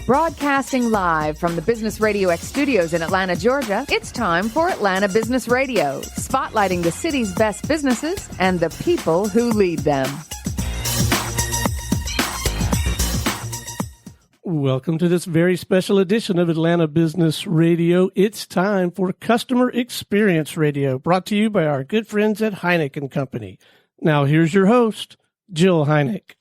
Broadcasting live from the Business Radio X studios in Atlanta, Georgia, it's time for Atlanta Business Radio, spotlighting the city's best businesses and the people who lead them. Welcome to this very special edition of Atlanta Business Radio. It's time for Customer Experience Radio, brought to you by our good friends at Heineck & Company. Now, here's your host, Jill Heineck.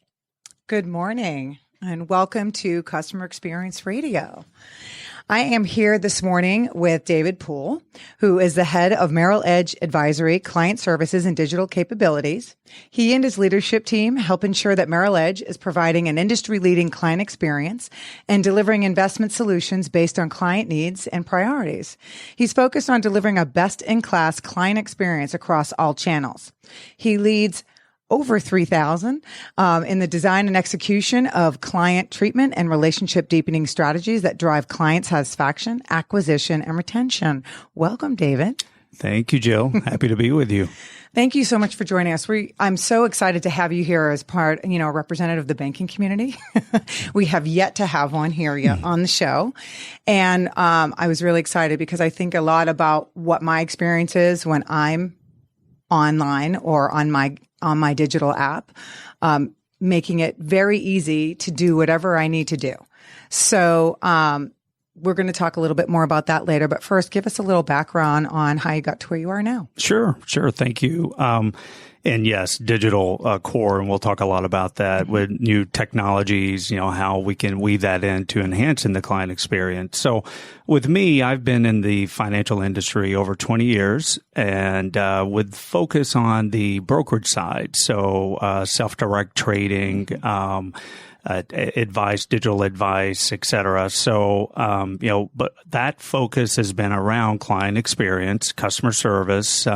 Good morning, and welcome to Customer Experience Radio. I am here this morning with David Poole, who is the head of Merrill Edge Advisory, Client Services, and Digital Capabilities. He and his leadership team help ensure that Merrill Edge is providing an industry-leading client experience and delivering investment solutions based on client needs and priorities. He's focused on delivering a best-in-class client experience across all channels. He leads over 3,000 in the design and execution of client treatment and relationship deepening strategies that drive client satisfaction, acquisition, and retention. Welcome, David. Thank you, Jill. Happy to be with you. Thank you so much for joining us. I'm so excited to have you here as part, a representative of the banking community. We have yet to have one here yet on the show. And I was really excited because I think a lot about what my experience is when I'm online or on my digital app, making it very easy to do whatever I need to do. So we're going to talk a little bit more about that later. But first, give us a little background on how you got to where you are now. Sure. Thank you. And yes, digital core, and we'll talk a lot about that with new technologies, how we can weave that into enhancing the client experience. So with me, I've been in the financial industry over 20 years and with focus on the brokerage side. So self-direct trading, advice, digital advice, et cetera. So, but that focus has been around client experience, customer service,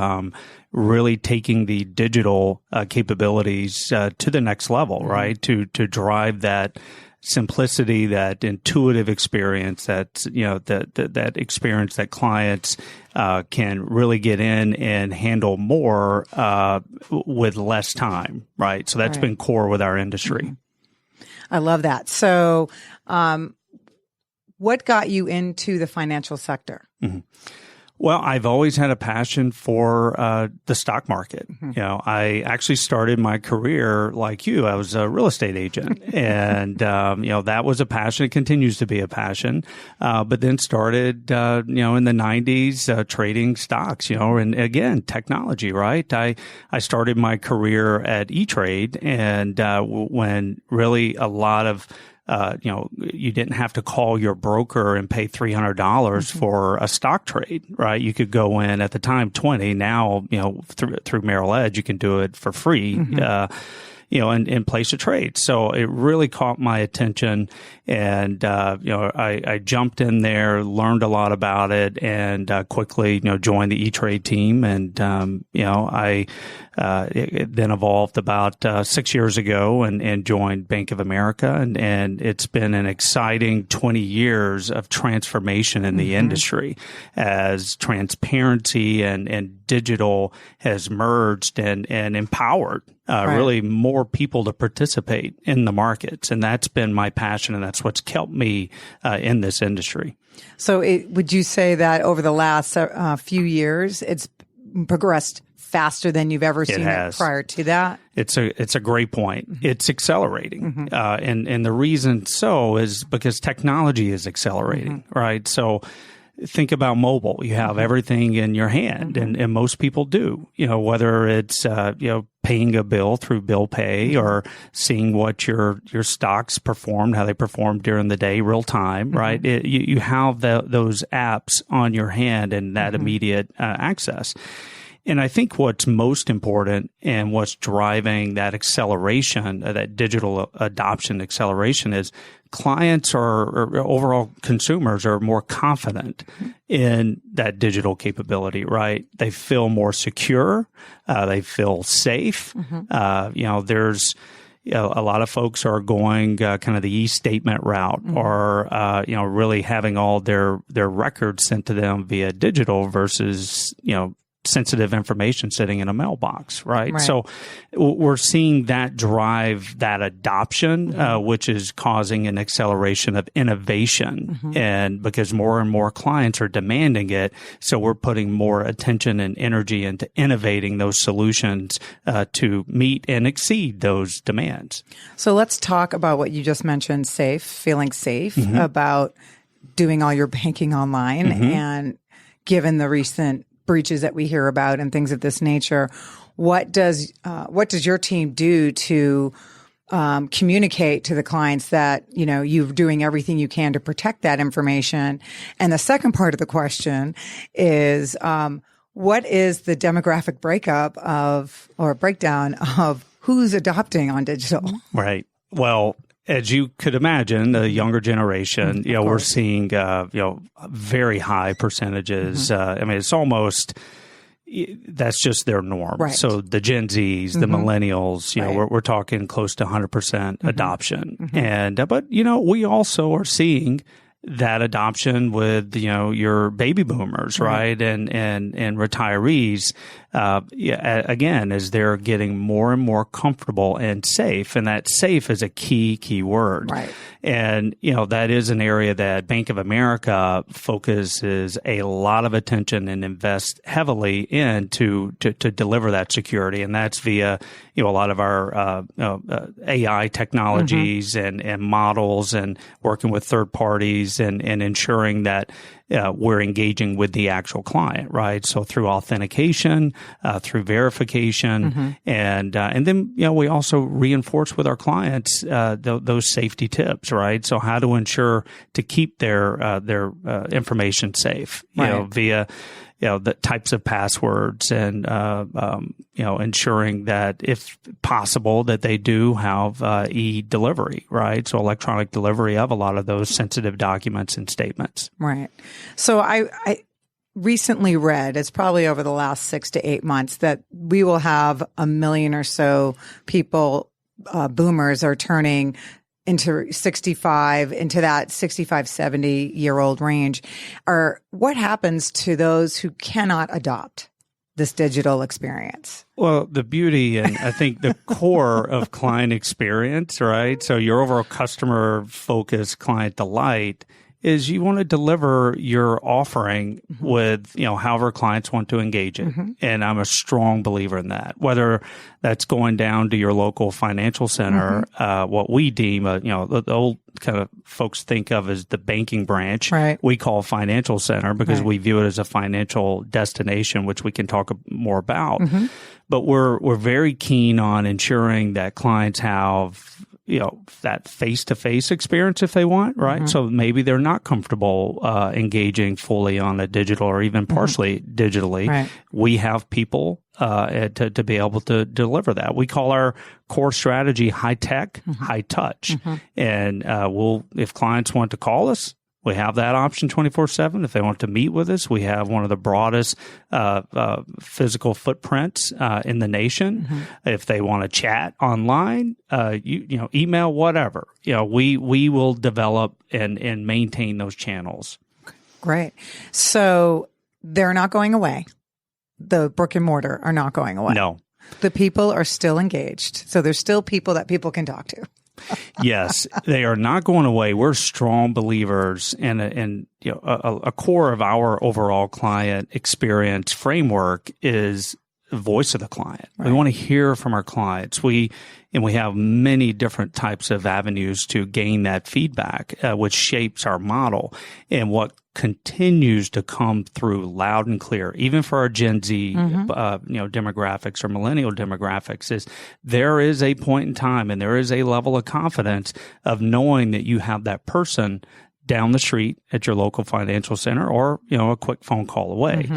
really taking the digital capabilities to the next level, right? To drive that simplicity, that intuitive experience, that experience that clients can really get in and handle more with less time, right? So that's been core with our industry. Mm-hmm. I love that. So, what got you into the financial sector? Mm-hmm. Well, I've always had a passion for the stock market. Mm-hmm. I actually started my career like you. I was a real estate agent, and that was a passion. It continues to be a passion. But then started, in the 90s, trading stocks. And again, technology. Right? I started my career at E-Trade, and when really a lot of you didn't have to call your broker and pay $300 for a stock trade, right? You could go in at the time 20. Now, through Merrill Edge, you can do it for free, and place a trade. So it really caught my attention, and I jumped in there, learned a lot about it, and quickly joined the E-Trade team, and it then evolved about 6 years ago and joined Bank of America. And it's been an exciting 20 years of transformation in the industry as transparency and digital has merged and empowered really more people to participate in the markets. And that's been my passion, and that's what's kept me in this industry. So would you say that over the last few years, it's progressed faster than you've ever seen it prior to that? It's a great point. Mm-hmm. It's accelerating. And the reason so is because technology is accelerating, right? So think about mobile. You have everything in your hand, and most people do, whether it's, paying a bill through bill pay or seeing what your stocks performed, how they performed during the day, real time, right? You have those apps on your hand and that immediate access. And I think what's most important and what's driving that acceleration, that digital adoption acceleration, is clients or overall consumers are more confident in that digital capability, right? They feel more secure. They feel safe. There's a lot of folks are going kind of the e-statement route, or really having all their records sent to them via digital versus sensitive information sitting in a mailbox, right? So we're seeing that drive that adoption, which is causing an acceleration of innovation. And because more and more clients are demanding it, so we're putting more attention and energy into innovating those solutions to meet and exceed those demands. So let's talk about what you just mentioned, feeling safe about doing all your banking online. And given the recent breaches that we hear about and things of this nature, what does your team do to communicate to the clients that, you're doing everything you can to protect that information? And the second part of the question is, what is the demographic breakdown of who's adopting on digital? Right. Well, as you could imagine, the younger generation, we're seeing, very high percentages. I mean, it's almost, that's just their norm. Right. So the Gen Zs, the millennials, we're talking close to 100% adoption. And, but, we also are seeing that adoption with, your baby boomers, right? And retirees, again, as they're getting more and more comfortable and safe. And that safe is a key word. Right. And, that is an area that Bank of America focuses a lot of attention and invests heavily in to deliver that security. And that's via, a lot of our, AI technologies and models and working with third parties and ensuring that we're engaging with the actual client, right? So through authentication, through verification, and then we also reinforce with our clients those safety tips, right? So how to ensure to keep their information safe, via the types of passwords and ensuring that if possible that they do have e-delivery, right? So electronic delivery of a lot of those sensitive documents and statements. Right. So I recently read, it's probably over the last 6 to 8 months, that we will have 1 million or so people, boomers are turning into that 65, 70-year-old range. What happens to those who cannot adopt this digital experience? Well, the beauty and I think the core of client experience, right? So your overall customer focus, client delight is you want to deliver your offering with, however clients want to engage it. And I'm a strong believer in that, whether that's going down to your local financial center, what we deem, the old kind of folks think of as the banking branch. Right. We call financial center because we view it as a financial destination, which we can talk more about. But we're very keen on ensuring that clients have that face-to-face experience if they want, right? So maybe they're not comfortable engaging fully on a digital or even partially digitally. Right. We have people to be able to deliver that. We call our core strategy high tech, high touch. And if clients want to call us, we have that option 24/7. If they want to meet with us, we have one of the broadest physical footprints in the nation. If they want to chat online, email, whatever, we will develop and maintain those channels. Great. So they're not going away. The brick and mortar are not going away. No. The people are still engaged. So there's still people that people can talk to. Yes, they are not going away. We're strong believers in a core of our overall client experience framework is the voice of the client. Right. We want to hear from our clients. We have many different types of avenues to gain that feedback, which shapes our model. And what continues to come through loud and clear, even for our Gen Z, demographics or millennial demographics, is there is a point in time and there is a level of confidence of knowing that you have that person down the street at your local financial center or, a quick phone call away.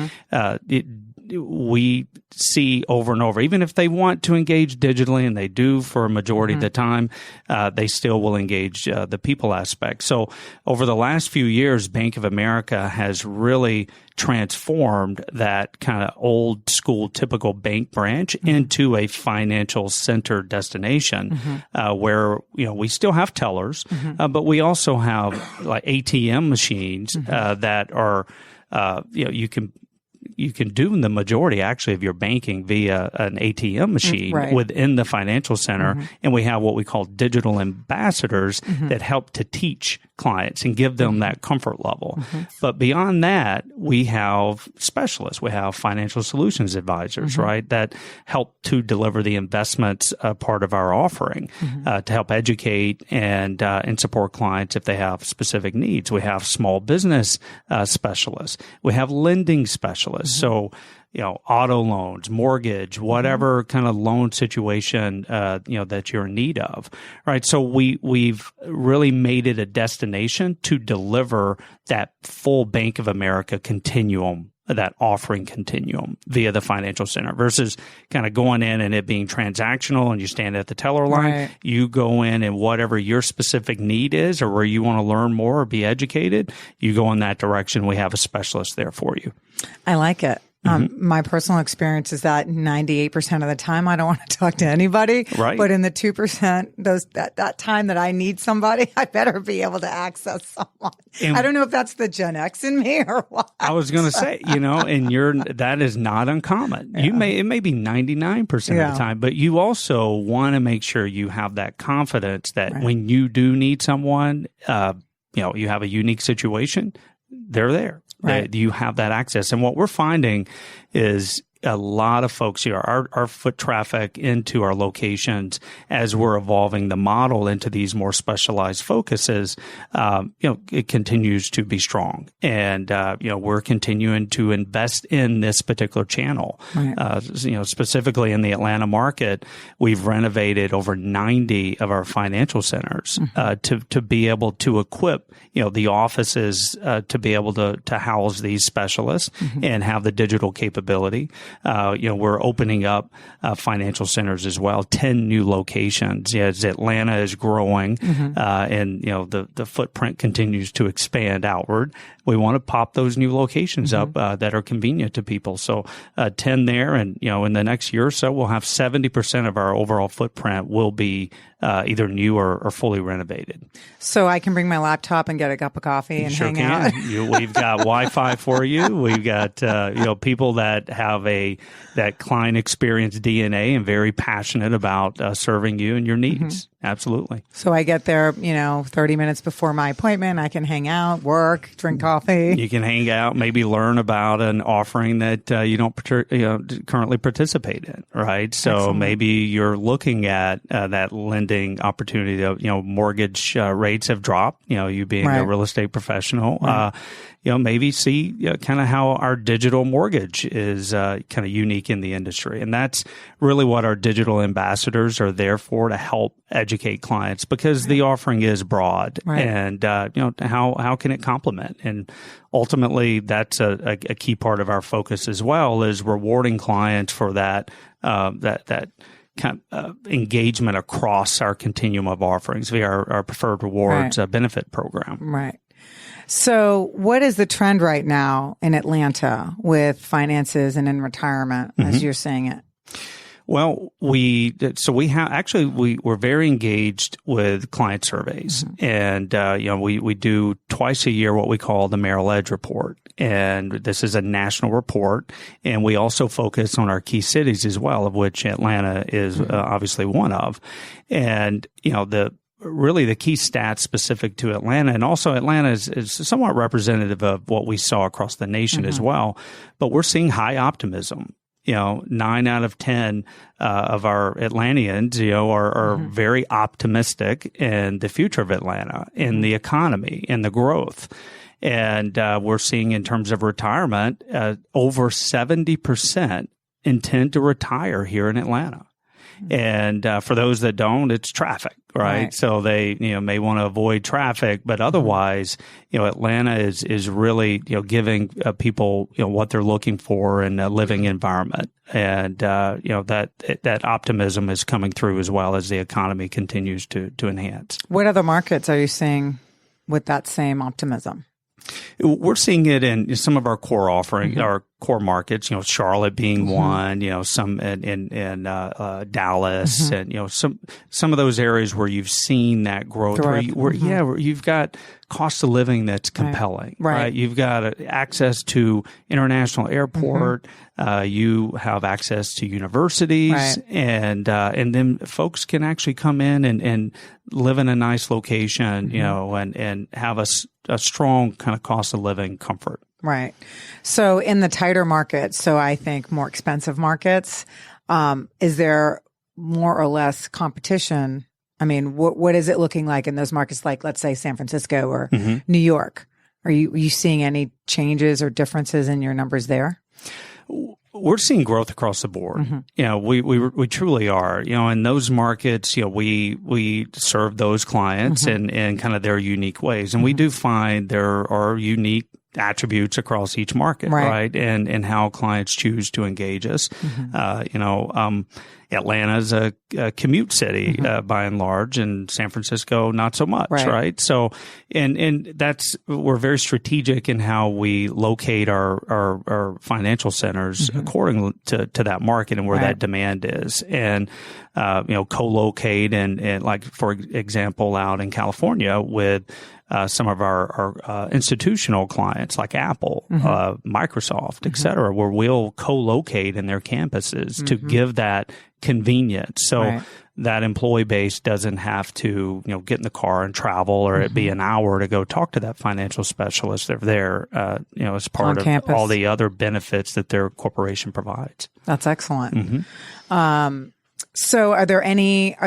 We see over and over, even if they want to engage digitally, and they do for a majority of the time, they still will engage the people aspect. So over the last few years, Bank of America has really transformed that kind of old school typical bank branch into a financial center destination where, we still have tellers, but we also have like ATM machines that are, you can you can do the majority actually of your banking via an ATM machine within the financial center. And we have what we call digital ambassadors that help to teach clients and give them that comfort level. But beyond that, we have specialists. We have financial solutions advisors, right, that help to deliver the investments part of our offering to help educate and support clients if they have specific needs. We have small business specialists. We have lending specialists. So, auto loans, mortgage, whatever kind of loan situation, that you're in need of, right? So we've really made it a destination to deliver that full Bank of America continuum, that offering continuum via the financial center versus kind of going in and it being transactional and you stand at the teller line. Right. You go in and whatever your specific need is or where you want to learn more or be educated, you go in that direction. We have a specialist there for you. I like it. My personal experience is that 98% of the time I don't want to talk to anybody. Right. But in the 2%, that time that I need somebody, I better be able to access someone. And I don't know if that's the Gen X in me or what. I was going to say, and that is not uncommon. Yeah. It may be 99% of the time, but you also want to make sure you have that confidence that when you do need someone, you have a unique situation, they're there. Right. You have that access. And what we're finding is a lot of folks here, our foot traffic into our locations as we're evolving the model into these more specialized focuses, it continues to be strong. And, we're continuing to invest in this particular channel. Right. Specifically in the Atlanta market, we've renovated over 90 of our financial centers, to be able to equip, the offices, to be able to house these specialists and have the digital capability. We're opening up financial centers as well, 10 new locations. As Atlanta is growing, and the footprint continues to expand outward, we want to pop those new locations up that are convenient to people. So 10 there, and in the next year or so, we'll have 70% of our overall footprint will be either new or fully renovated. So I can bring my laptop and get a cup of coffee and hang out. We've got Wi-Fi for you. We've got people that have that client experience DNA and very passionate about serving you and your needs. Absolutely. So I get there, 30 minutes before my appointment. I can hang out, work, drink coffee. You can hang out, maybe learn about an offering that you don't currently participate in, right? So Excellent. Maybe you're looking at that lending opportunity. Mortgage rates have dropped. You being a real estate professional. Right. Maybe see kind of how our digital mortgage is kind of unique in the industry. And that's really what our digital ambassadors are there for, to help educate clients, because the offering is broad. Right. And, how can it complement? And ultimately, that's a key part of our focus as well, is rewarding clients for that kind of engagement across our continuum of offerings via our Preferred Rewards benefit program. Right. So what is the trend right now in Atlanta with finances and in retirement, as you're saying it? Well, we're very engaged with client surveys, and we do twice a year what we call the Merrill Edge report, and this is a national report, and we also focus on our key cities as well, of which Atlanta is obviously one of, and the key stats specific to Atlanta, and also Atlanta is somewhat representative of what we saw across the nation as well. But we're seeing high optimism. 9 out of 10 of our Atlanteans, are very optimistic in the future of Atlanta, in the economy, in the growth. And we're seeing in terms of retirement, over 70% intend to retire here in Atlanta. And for those that don't, it's traffic, right? So they, may want to avoid traffic, but otherwise, Atlanta is really, giving people, what they're looking for in a living environment. And, that optimism is coming through as well as the economy continues to enhance. What other markets are you seeing with that same optimism? We're seeing it in some of our core offering, our core markets, Charlotte being one, some in Dallas, and some of those areas where you've seen that growth, where you've got cost of living that's compelling, right? You've got access to international airport, you have access to universities, and then folks can actually come in and live in a nice location, and have a strong kind of cost of living comfort. Right. So in the tighter markets, so I think more expensive markets, is there more or less competition? I mean, what is it looking like in those markets, like let's say San Francisco or New York? Are you seeing any changes or differences in your numbers there? We're seeing growth across the board. We truly are. In those markets, we serve those clients in kind of their unique ways, and we do find there are unique attributes across each market, right? And how clients choose to engage us. Atlanta's a commute city by and large, and San Francisco not so much, right? So, and we're very strategic in how we locate our financial centers according to that market and where that demand is, and co-locate and like for example out in California with some of our institutional clients like Apple, Microsoft, et cetera, where we'll co-locate in their campuses to give that convenience. So that employee base doesn't have to, get in the car and travel or it be an hour to go talk to that financial specialist. They're there, as part of campus. All the other benefits that their corporation provides. That's excellent. So are there any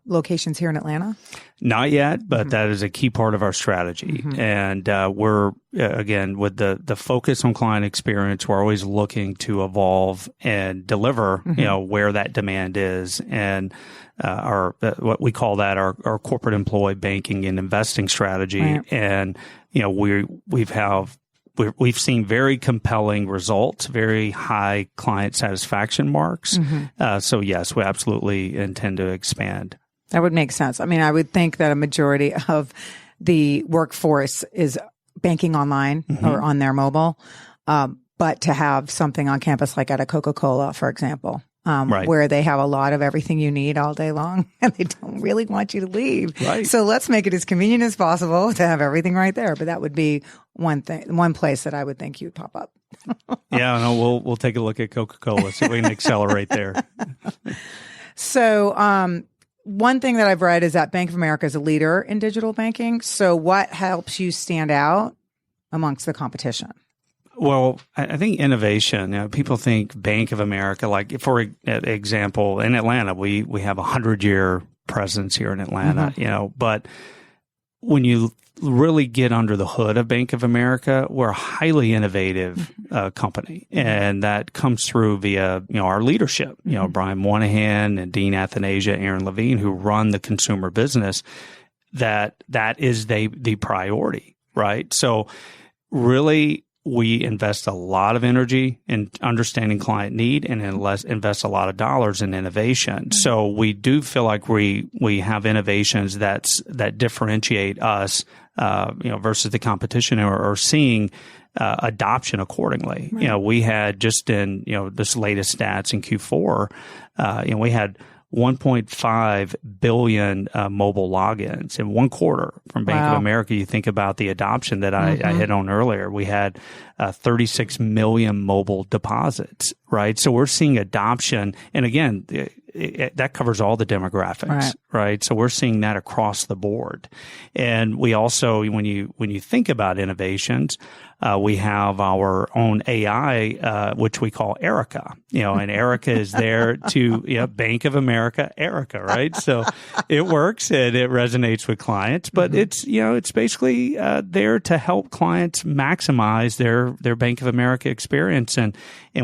locations here in Atlanta? Not yet, but that is a key part of our strategy. And we're, again, with the focus on client experience, we're always looking to evolve and deliver, where that demand is. And what we call that our corporate employee banking and investing strategy. And, we've seen very compelling results, very high client satisfaction marks. So yes, we absolutely intend to expand. That would make sense. I mean, I would think that a majority of the workforce is banking online or on their mobile. But to have something on campus like at a Coca-Cola, for example, where they have a lot of everything you need all day long and they don't really want you to leave. So let's make it as convenient as possible to have everything right there. But that would be one place that I would think you'd pop up. We'll take a look at Coca-Cola, see if we can accelerate there. So, one thing that I've read is that Bank of America is a leader in digital banking. So what helps you stand out amongst the competition? Well, I think innovation. People think Bank of America, like for example, in Atlanta, we have 100-year presence here in Atlanta, but when you really get under the hood of Bank of America, we're a highly innovative company, and that comes through via our leadership. Brian Moynihan and Dean Athanasia, Aaron Levine, who run the consumer business. That is the priority, right? So really, we invest a lot of energy in understanding client need and invest a lot of dollars in innovation. So we do feel like we have innovations that differentiate us, versus the competition or seeing adoption accordingly. We had just in, this latest stats in Q4, we had 1.5 billion mobile logins in one quarter from Bank of America. You think about the adoption that I hit on earlier. We had 36 million mobile deposits, right? So we're seeing adoption. And again, that covers all the demographics, right? So we're seeing that across the board. And we also, when you think about innovations, we have our own AI, which we call Erica, and Erica is there to, Bank of America, Erica, right? So it works and it resonates with clients, but it's basically, there to help clients maximize their Bank of America experience. And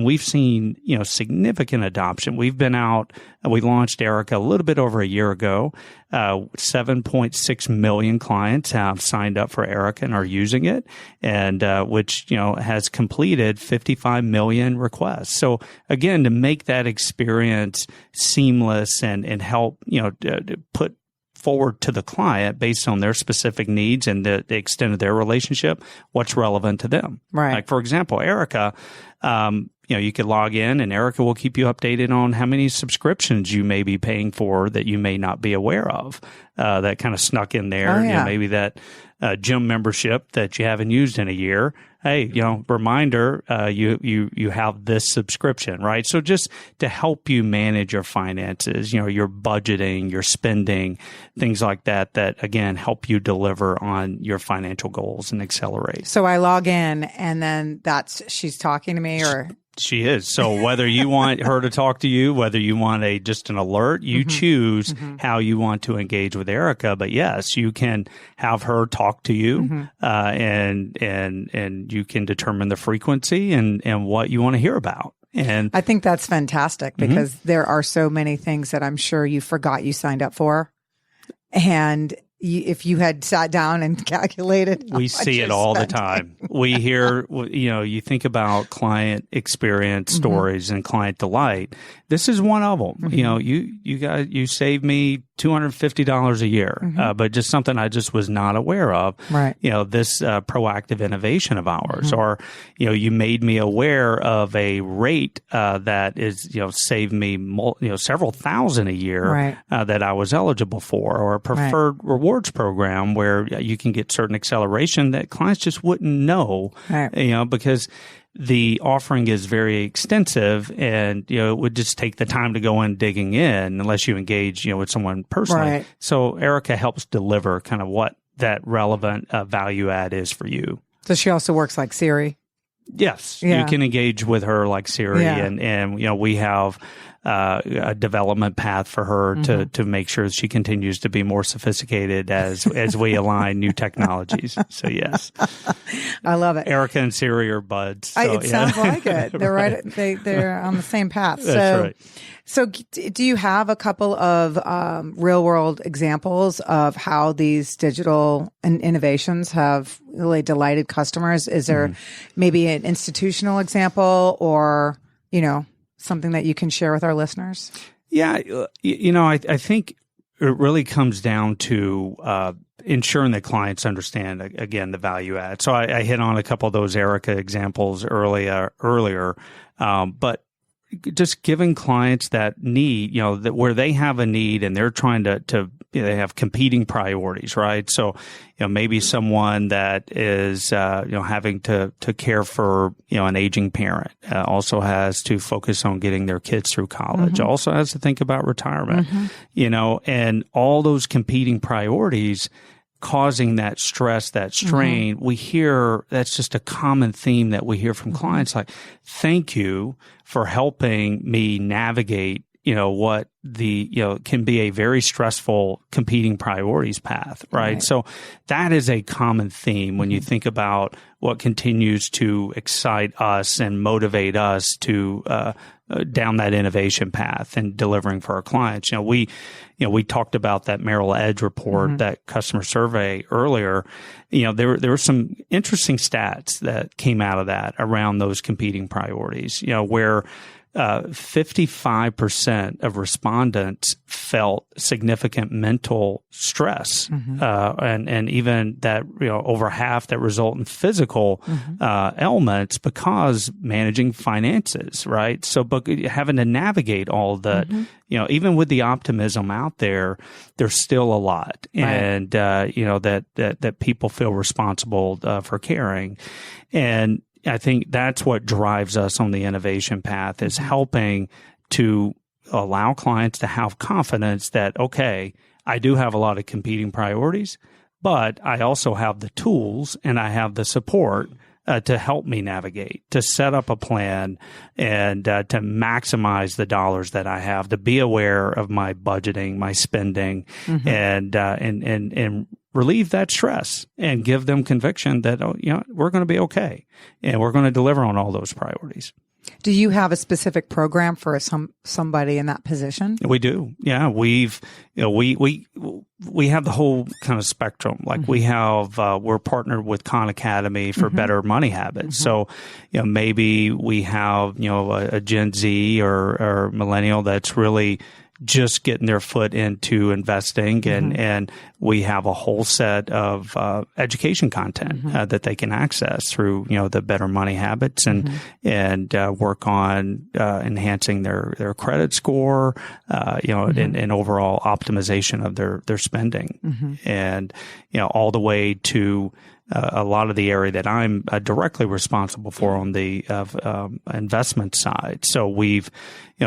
we've seen, significant adoption. We've been out, we launched Erica a little bit over a year ago. 7.6 million clients have signed up for Erica and are using it, and which has completed 55 million requests. So again, to make that experience seamless and help put forward to the client based on their specific needs and the extent of their relationship, what's relevant to them. Right. Like, for example, Erica, you could log in and Erica will keep you updated on how many subscriptions you may be paying for that you may not be aware of, that kind of snuck in there. Oh, yeah. Maybe that gym membership that you haven't used in a year. Hey, reminder, you have this subscription, right? So just to help you manage your finances, your budgeting, your spending, things like that again, help you deliver on your financial goals and accelerate. So I log in and then she's talking to me, or? She is. So whether you want her to talk to you, whether you want just an alert, you choose how you want to engage with Erica. But yes, you can have her talk to you, and you can determine the frequency and what you want to hear about. And I think that's fantastic because there are so many things that I'm sure you forgot you signed up for. And if you had sat down and calculated, we see it all the time. We hear, you think about client experience stories and client delight. This is one of them. You saved me $250 a year, but just something I just was not aware of. Right. This proactive innovation of ours, or you made me aware of a rate that is saved me several thousand a year that I was eligible for, or a preferred rewards program where you can get certain acceleration that clients just wouldn't know, because the offering is very extensive, and it would just take the time to go in digging in unless you engage with someone personally. Right. So Erica helps deliver kind of what that relevant value add is for you. So she also works like Siri. Yes, you can engage with her like Siri, and we have a development path for her to make sure she continues to be more sophisticated as we align new technologies. So yes, I love it. Erica and Siri are buds. So, it sounds like it. They're right. They're on the same path. That's right. So do you have a couple of real world examples of how these digital innovations have really delighted customers? Is there maybe an institutional example, or, something that you can share with our listeners? Yeah. I think it really comes down to ensuring that clients understand, again, the value add. So I hit on a couple of those Erica examples earlier, but just giving clients that need, that where they have a need and they're trying to they have competing priorities, right? So, maybe someone that is, having to care for, an aging parent, also has to focus on getting their kids through college, also has to think about retirement, and all those competing priorities causing that stress, that strain. We hear that's just a common theme that we hear from clients, like, thank you for helping me navigate, what the, can be a very stressful competing priorities path, right? So that is a common theme when you think about what continues to excite us and motivate us to, down that innovation path and delivering for our clients. We talked about that Merrill Edge report, that customer survey earlier. There were some interesting stats that came out of that around those competing priorities, where 55% of respondents felt significant mental stress, and even that, over half that result in physical ailments because managing finances, right? So, but having to navigate all that, even with the optimism out there, there's still a lot, and that people feel responsible for caring, and I think that's what drives us on the innovation path, is helping to allow clients to have confidence that, okay, I do have a lot of competing priorities, but I also have the tools and I have the support to help me navigate, to set up a plan, and to maximize the dollars that I have, to be aware of my budgeting, my spending, and relieve that stress and give them conviction that, we're going to be okay and we're going to deliver on all those priorities. Do you have a specific program for somebody in that position? We do. Yeah. We have the whole kind of spectrum. Like we have, we're partnered with Khan Academy for better money habits. So, maybe we have, a Gen Z or millennial that's really just getting their foot into investing, and we have a whole set of education content that they can access through the Better Money Habits and work on enhancing their credit score, and overall optimization of their spending, and all the way to a lot of the area that I'm directly responsible for on the investment side. So we've,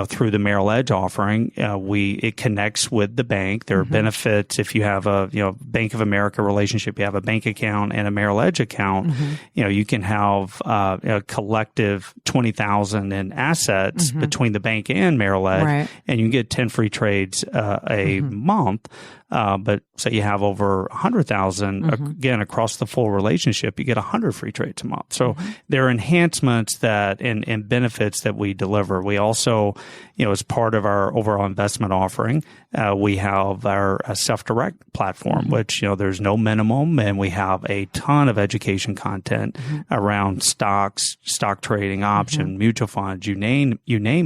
through the Merrill Edge offering, it connects with the bank. There are benefits if you have a Bank of America relationship. You have a bank account and a Merrill Edge account. You can have a collective $20,000 in assets between the bank and Merrill Edge, and you can get 10 free trades a month. But say you have over 100,000 again across the full relationship, you get 100 free trades a month. So there are enhancements that and benefits that we deliver. We also, as part of our overall investment offering, we have our self-direct platform, which there's no minimum, and we have a ton of education content around stocks, stock trading, option, mutual funds, you name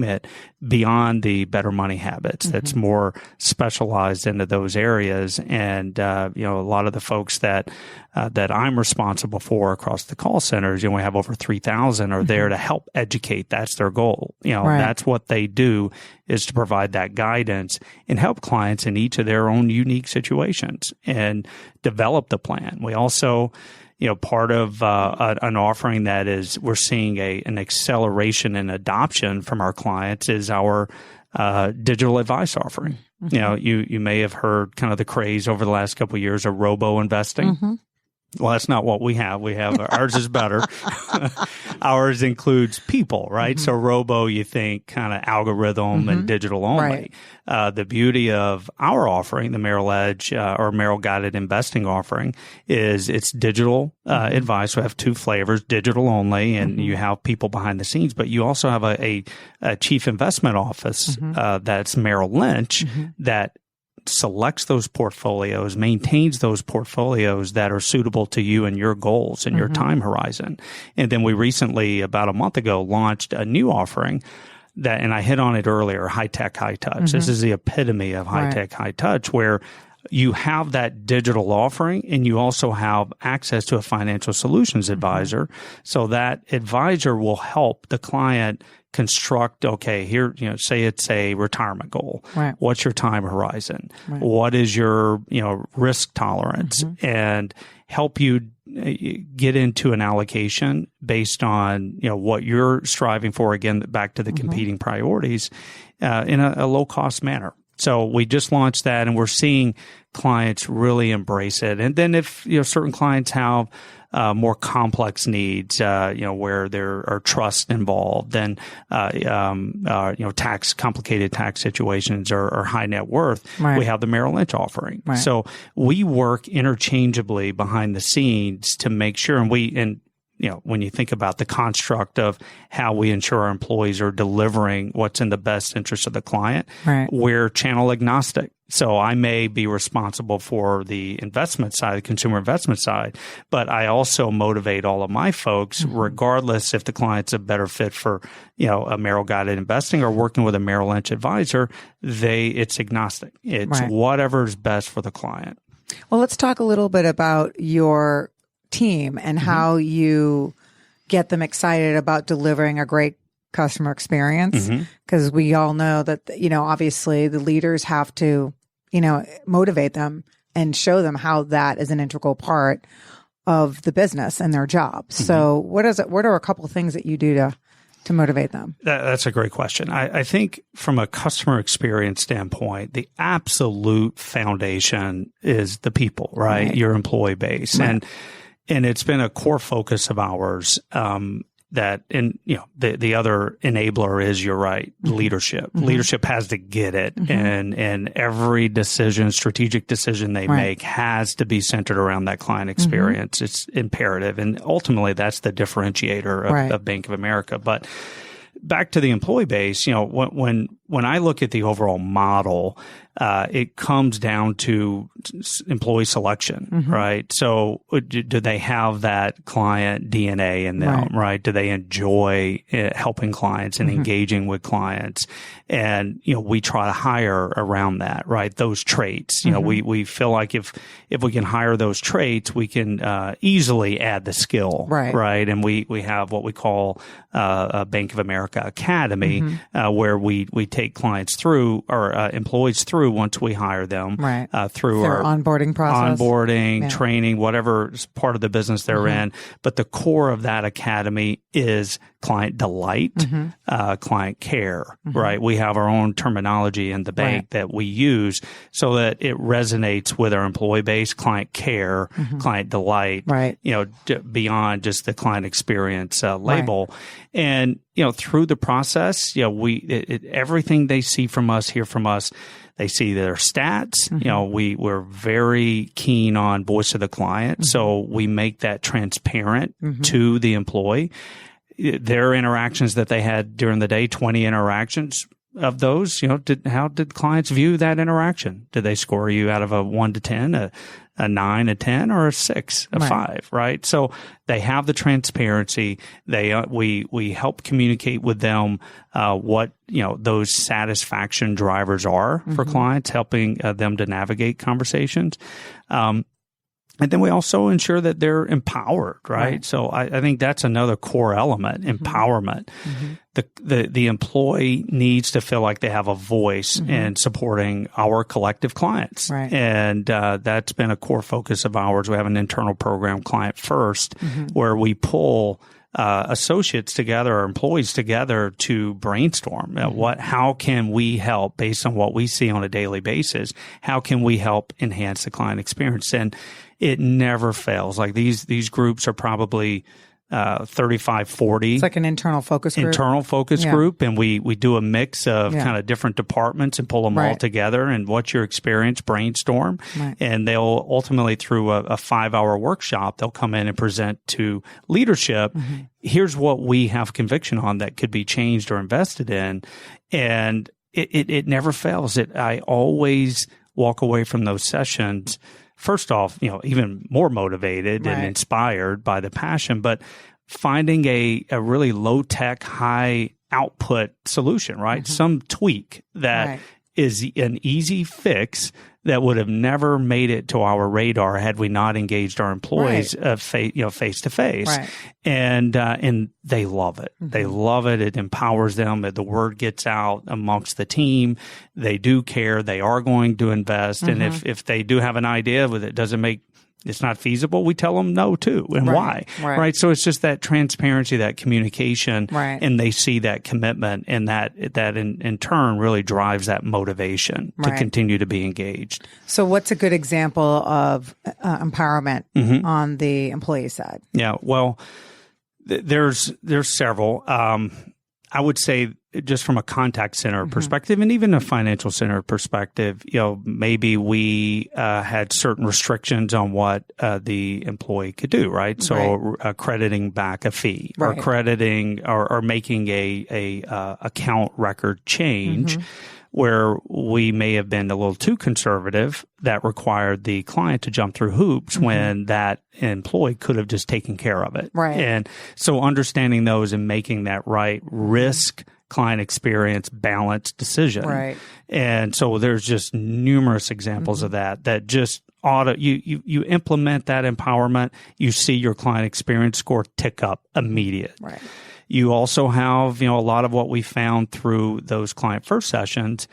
it, beyond the Better Money Habits. That's more specialized into those areas. And a lot of the folks that I'm responsible for across the call centers, we have over 3,000 are there to help educate. That's their goal. That's what they do, is to provide that guidance and help clients in each of their own unique situations and develop the plan. We also, part of an offering that is we're seeing an acceleration in adoption from our clients is our digital advice offering. You may have heard kind of the craze over the last couple of years of robo investing. Well, that's not what we have. Ours is better. Ours includes people, right? So robo, you think kind of algorithm and digital only. Right. The beauty of our offering, the Merrill Edge or Merrill Guided Investing offering, is it's digital advice. We have two flavors, digital only, and you have people behind the scenes, but you also have a chief investment office that's Merrill Lynch that selects those portfolios, maintains those portfolios that are suitable to you and your goals and your time horizon. And then we recently, about a month ago, launched a new offering that, and I hit on it earlier, high tech, high touch. This is the epitome of high tech, high touch, where you have that digital offering and you also have access to a financial solutions advisor. So that advisor will help the client construct, okay, here, say it's a retirement goal. Right. What's your time horizon? Right. What is your, risk tolerance? And help you get into an allocation based on, what you're striving for. Again, back to the competing priorities, in a low cost manner. So we just launched that, and we're seeing clients really embrace it. And then if, certain clients have more complex needs, where there are trust involved, and complicated tax situations or high net worth, we have the Merrill Lynch offering. Right. So we work interchangeably behind the scenes to make sure, when you think about the construct of how we ensure our employees are delivering what's in the best interest of the client, we're channel agnostic. So I may be responsible for the investment side, the consumer investment side, but I also motivate all of my folks, regardless if the client's a better fit for, a Merrill Guided Investing or working with a Merrill Lynch advisor. It's agnostic. It's whatever's best for the client. Well, let's talk a little bit about your team and how you get them excited about delivering a great customer experience. Because we all know that, obviously the leaders have to, motivate them and show them how that is an integral part of the business and their job. So what are a couple of things that you do to motivate them? That's a great question. I think from a customer experience standpoint, the absolute foundation is the people, right? Your employee base. And it's been a core focus of ours, the other enabler is, you're right, leadership. Leadership has to get it. And every strategic decision they make has to be centered around that client experience. It's imperative. And ultimately that's the differentiator of Bank of America. But back to the employee base, when when I look at the overall model, it comes down to employee selection, right? So do they have that client DNA in them, right? Do they enjoy helping clients and engaging with clients? And, we try to hire around that, right? Those traits, we feel like if we can hire those traits, we can easily add the skill, right? And we have what we call a Bank of America Academy, where we take clients through or employees through once we hire them through their our onboarding process, training, whatever part of the business they're in. But the core of that academy is client delight, client care, right? We have our own terminology in the bank that we use so that it resonates with our employee base, client care, client delight, beyond just the client experience label. And, through the process, everything they see from us, hear from us, they see their stats. We're very keen on voice of the client. So we make that transparent to the employee. Their interactions that they had during the day, 20 interactions of those, how did clients view that interaction? Did they score you out of a 1 to 10, a 9, a 10, or a 6, a 5, right? So they have the transparency. We help communicate with them what those satisfaction drivers are for clients, helping them to navigate conversations. And then we also ensure that they're empowered, right? So I think that's another core element, empowerment. The employee needs to feel like they have a voice in supporting our collective clients. And that's been a core focus of ours. We have an internal program, Client First, where we pull associates together or employees together to brainstorm how can we help based on what we see on a daily basis? How can we help enhance the client experience? And it never fails. Like these groups are probably 35, 40. It's like an internal focus group. And we do a mix of kind of different departments and pull them all together. And what's your experience? Brainstorm. And they'll ultimately, through a 5-hour workshop, they'll come in and present to leadership. Here's what we have conviction on that could be changed or invested in. And it never fails. I always walk away from those sessions, first off, even more motivated and inspired by the passion, but finding a really low tech, high output solution, right? Some tweak that is an easy fix that would have never made it to our radar had we not engaged our employees face to face. And they love it. They love it. It empowers them. The word gets out amongst the team. They do care. They are going to invest. And if they do have an idea with it doesn't make it's not feasible, we tell them no too, and why, right? So it's just that transparency, that communication, and they see that commitment, and that in turn really drives that motivation to continue to be engaged. So what's a good example of empowerment on the employee side? Yeah, well, there's several. I would say just from a contact center perspective and even a financial center perspective, maybe we had certain restrictions on what the employee could do, right? So crediting back a fee or crediting or making a account record change where we may have been a little too conservative that required the client to jump through hoops when that employee could have just taken care of it. And so understanding those and making that right risk client experience balanced decision. And so there's just numerous examples of that just you implement that empowerment, you see your client experience score tick up immediate. You also have, a lot of what we found through those client first sessions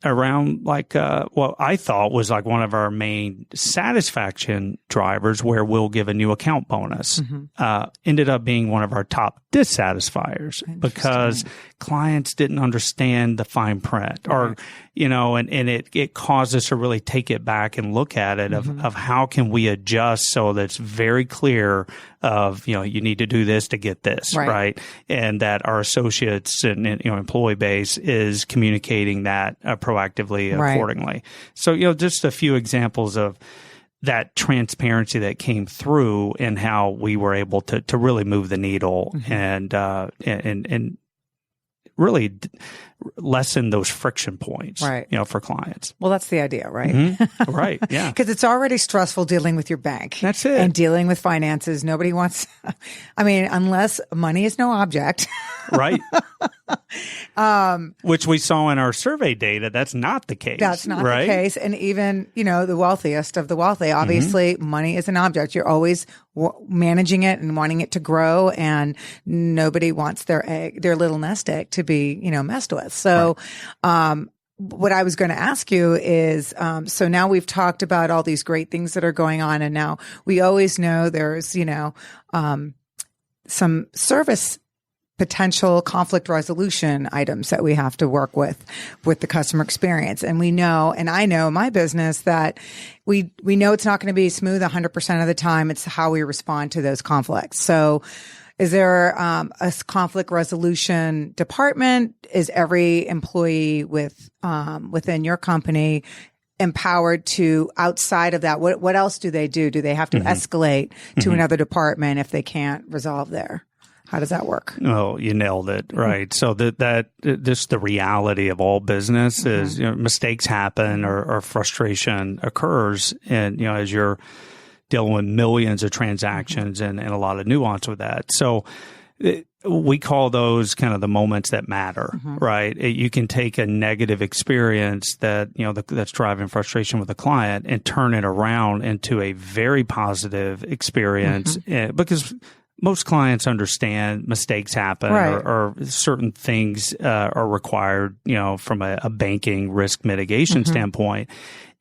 around what I thought was like one of our main satisfaction drivers where we'll give a new account bonus, ended up being one of our top dissatisfiers because clients didn't understand the fine print or, and it caused us to really take it back and look at it of how can we adjust so that it's very clear of, you need to do this to get this, right? And that our associates and, employee base is communicating that proactively accordingly. So, just a few examples of that transparency that came through and how we were able to really move the needle and really lessen those friction points, right, for clients. Well, that's the idea, right? Mm-hmm. Right. Yeah. Because it's already stressful dealing with your bank. That's it. And dealing with finances. Nobody wants, unless money is no object. Right. Which we saw in our survey data. That's not the case. That's not right? the case. And even, the wealthiest of the wealthy, obviously money is an object. You're always managing it and wanting it to grow, and nobody wants their little nest egg to be, messed with. So, what I was going to ask you is, so now we've talked about all these great things that are going on, and now we always know there's, some service potential conflict resolution items that we have to work with the customer experience. And we know, and I know in my business that we know it's not going to be smooth 100% of the time. It's how we respond to those conflicts. So is there a conflict resolution department? Is every employee within your company empowered to, outside of that, what else do they do? Do they have to escalate to another department if they can't resolve there? How does that work? Oh, you nailed it. Right. So that just the reality of all business is, mistakes happen or frustration occurs. And, as you're dealing with millions of transactions and a lot of nuance with that. So we call those kind of the moments that matter, right? You can take a negative experience that, that's driving frustration with a client and turn it around into a very positive experience because most clients understand mistakes happen or certain things are required, from a banking risk mitigation standpoint.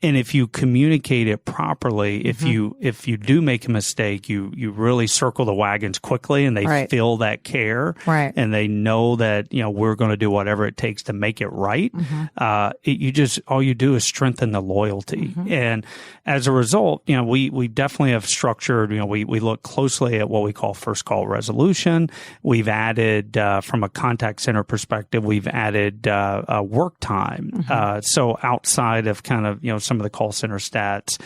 And if you communicate it properly, if you do make a mistake, you really circle the wagons quickly, and they feel that care, and they know that we're going to do whatever it takes to make it right. All you do is strengthen the loyalty, and as a result, we definitely have structured. We look closely at what we call first call resolution. We've added from a contact center perspective, we've added work time. So outside of kind of some of the call center stats,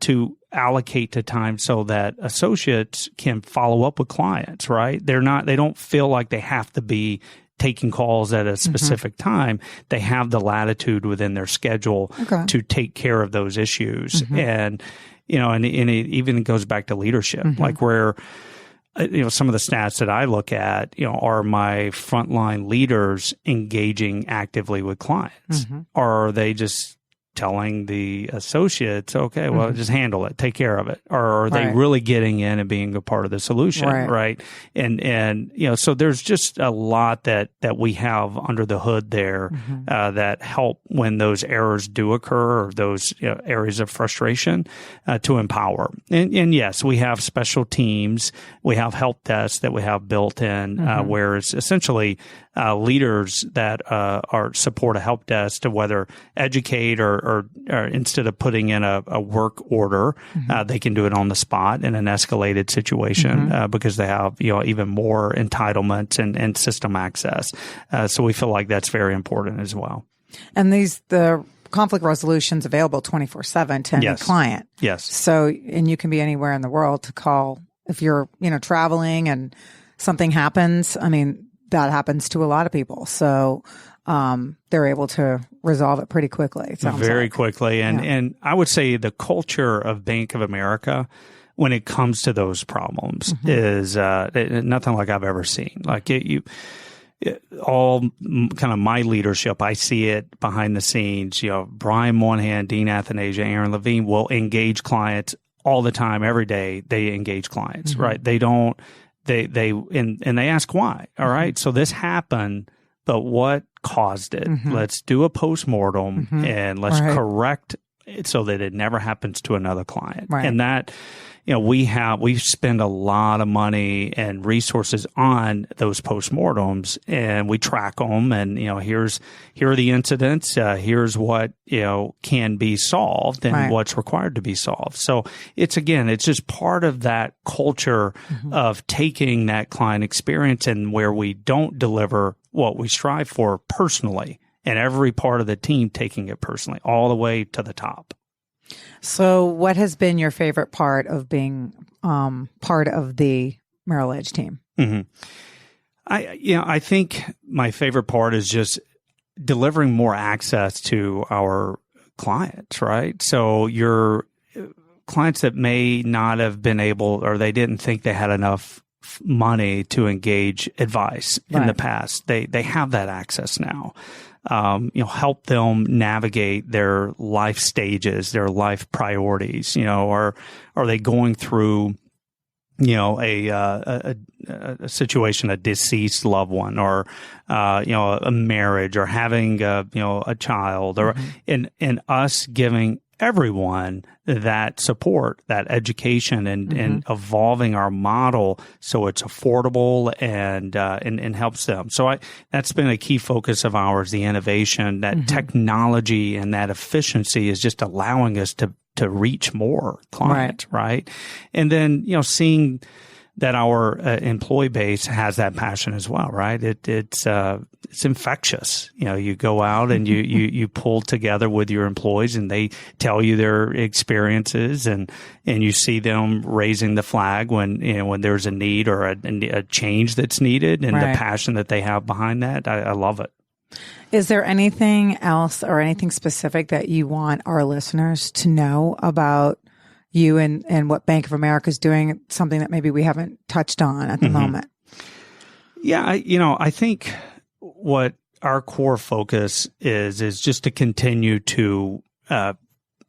to allocate to time so that associates can follow up with clients, right? They don't feel like they have to be taking calls at a specific time. They have the latitude within their schedule to take care of those issues. And, and it even goes back to leadership, like where, some of the stats that I look at, are my frontline leaders engaging actively with clients? Or are they just telling the associates, okay, well, just handle it, take care of it? Or are they really getting in and being a part of the solution, right? And so there's just a lot that we have under the hood there that help when those errors do occur, or those areas of frustration, to empower. And yes, we have special teams, we have help desks that we have built in, where it's essentially leaders that support a help desk to whether educate or instead of putting in a work order, they can do it on the spot in an escalated situation because they have even more entitlements and system access. So we feel like that's very important as well. And the conflict resolution's available 24/7 to any client. Yes. So, and you can be anywhere in the world to call if you're traveling and something happens. That happens to a lot of people. So they're able to resolve it pretty quickly. Very quickly. And I would say the culture of Bank of America when it comes to those problems is nothing like I've ever seen. Like all kind of my leadership, I see it behind the scenes. Brian Moynihan, Dean Athanasia, Aaron Levine will engage clients all the time, every day. They engage clients, right? They don't. They ask why. All right. So this happened, but what caused it? Let's do a postmortem and let's correct it so that it never happens to another client. And that, we spend a lot of money and resources on those postmortems, and we track them. And here are the incidents. Here's what can be solved and what's required to be solved. So it's just part of that culture of taking that client experience and where we don't deliver what we strive for personally, and every part of the team taking it personally all the way to the top. So what has been your favorite part of being part of the Merrill Edge team? I think my favorite part is just delivering more access to our clients, right? So your clients that may not have been able, or they didn't think they had enough money to engage advice in the past, they have that access now. Help them navigate their life stages, their life priorities. Are they going through, a situation, a deceased loved one, or a marriage, or having a child, or in us giving everyone that support, that education, and evolving our model so it's affordable and helps them. So that's been a key focus of ours, the innovation, that technology and that efficiency is just allowing us to reach more clients, right? And then, seeing that our employee base has that passion as well, right? It's infectious. You go out and you pull together with your employees, and they tell you their experiences, and you see them raising the flag when there's a need or a change that's needed, and the passion that they have behind that. I love it. Is there anything else or anything specific that you want our listeners to know about you and what Bank of America is doing, something that maybe we haven't touched on at the moment? Yeah, I think what our core focus is just to continue to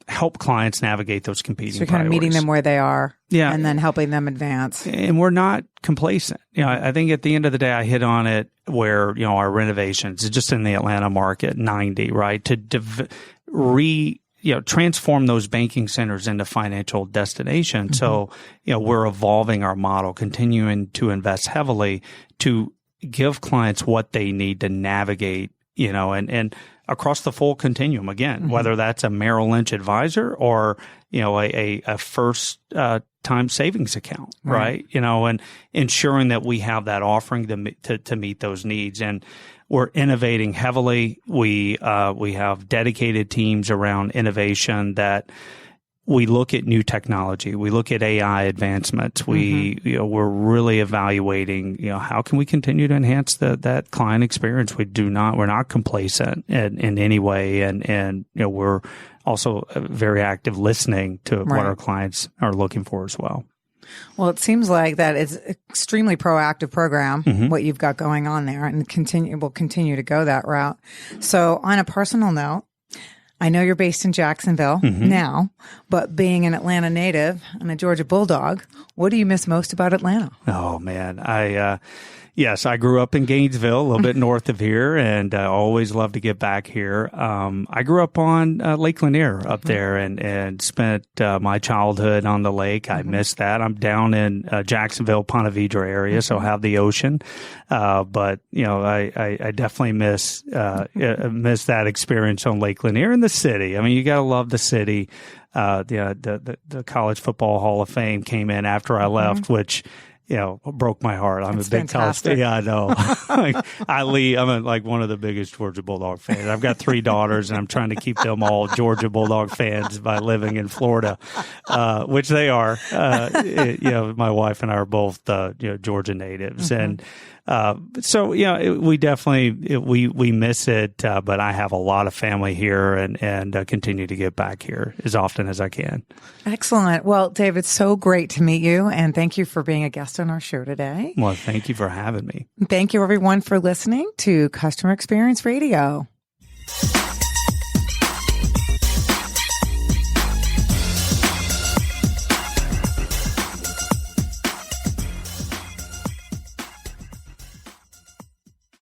help clients navigate those competing So you're kind of meeting them where they are, and then helping them advance. And we're not complacent. I think at the end of the day, I hit on it where, our renovations, just in the Atlanta market, 90, right? To transform those banking centers into financial destinations. So, we're evolving our model, continuing to invest heavily to give clients what they need to navigate, and across the full continuum again, whether that's a Merrill Lynch advisor or, a first time savings account, right? And ensuring that we have that offering to meet those needs. And we're innovating heavily. We have dedicated teams around innovation that we look at new technology. We look at AI advancements. We're really evaluating, how can we continue to enhance that client experience? We're not complacent in any way. And we're also very active listening to what our clients are looking for as well. Well, it seems like that is an extremely proactive program, what you've got going on there, and will continue to go that route. So on a personal note, I know you're based in Jacksonville now, but being an Atlanta native and a Georgia Bulldog, what do you miss most about Atlanta? Oh, man. Yes, I grew up in Gainesville, a little bit north of here, and I always love to get back here. I grew up on Lake Lanier up there and spent my childhood on the lake. I miss that. I'm down in Jacksonville, Ponte Vedra area, so I have the ocean. But, I definitely miss that experience on Lake Lanier in the city. I mean, you got to love the city. The College Football Hall of Fame came in after I left, which broke my heart. I'm That's a big fantastic. college. Yeah, I know. I'm like one of the biggest Georgia Bulldog fans. I've got 3 daughters, and I'm trying to keep them all Georgia Bulldog fans by living in Florida, which they are. My wife and I are both Georgia natives, and so we definitely we miss it. But I have a lot of family here, and continue to get back here as often as I can. Excellent. Well, David, so great to meet you, and thank you for being a guest on our show today. Well, thank you for having me. Thank you, everyone, for listening to Customer Experience Radio.